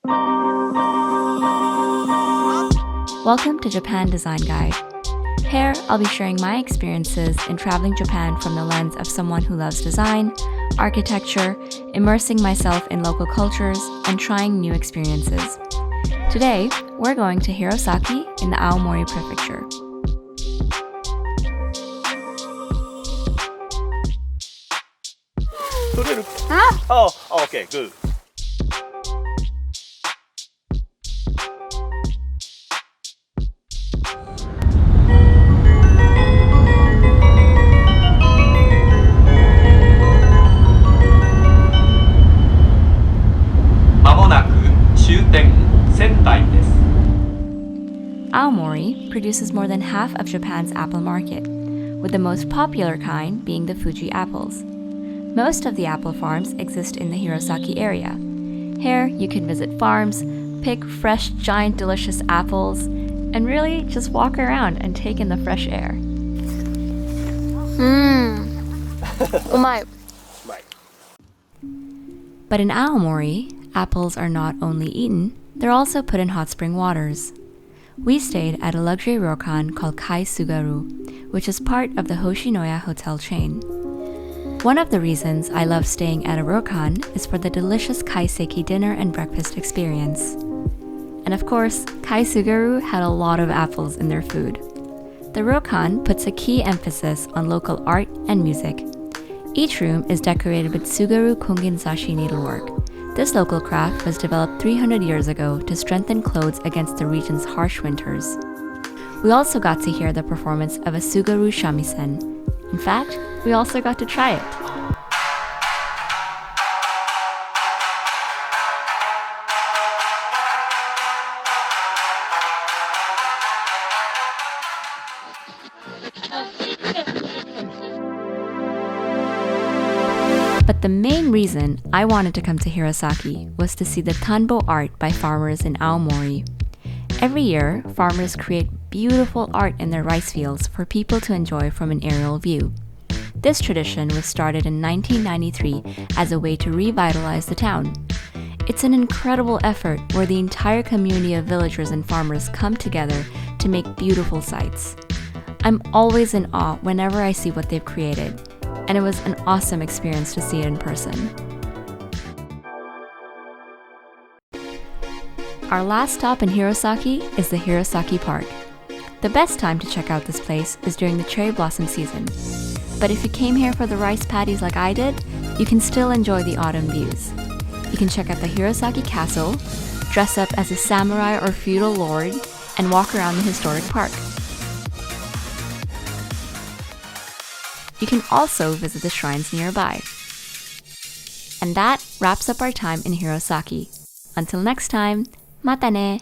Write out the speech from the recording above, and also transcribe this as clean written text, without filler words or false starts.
Welcome to Japan Design Guide. Here, I'll be sharing my experiences in traveling Japan from the lens of someone who loves design, architecture, immersing myself in local cultures, and trying new experiences. Today, we're going to Hirosaki in the Aomori Prefecture. Oh, okay, good. まもなく終点仙台です。 Aomori produces more than half of Japan's apple market, with the most popular kind being the Fuji apples. Most of the apple farms exist in the Hirosaki area. Here, you can visit farms, pick fresh, giant, delicious apples, and really just walk around and take in the fresh air. Umai. Right. But in Aomori, apples are not only eaten, they're also put in hot spring waters. We stayed at a luxury ryokan called Kai Sugaru, which is part of the Hoshinoya hotel chain. One of the reasons I love staying at a ryokan is for the delicious kaiseki dinner and breakfast experience. And of course, Kai Sugaru had a lot of apples in their food. The ryokan puts a key emphasis on local art and music. Each room is decorated with Sugaru Konginsashi needlework. This local craft was developed 300 years ago to strengthen clothes against the region's harsh winters. We also got to hear the performance of a Sugaru shamisen. In fact, we also got to try it. But the main reason I wanted to come to Hirosaki was to see the Tanbo Art by farmers in Aomori. Every year, farmers create beautiful art in their rice fields for people to enjoy from an aerial view. This tradition was started in 1993 as a way to revitalize the town. It's an incredible effort where the entire community of villagers and farmers come together to make beautiful sights. I'm always in awe whenever I see what they've created, and it was an awesome experience to see it in person. Our last stop in Hirosaki is the Hirosaki Park. The best time to check out this place is during the cherry blossom season. But if you came here for the rice paddies like I did, you can still enjoy the autumn views. You can check out the Hirosaki Castle, dress up as a samurai or feudal lord, and walk around the historic park. You can also visit the shrines nearby. And that wraps up our time in Hirosaki. Until next time, mata ne!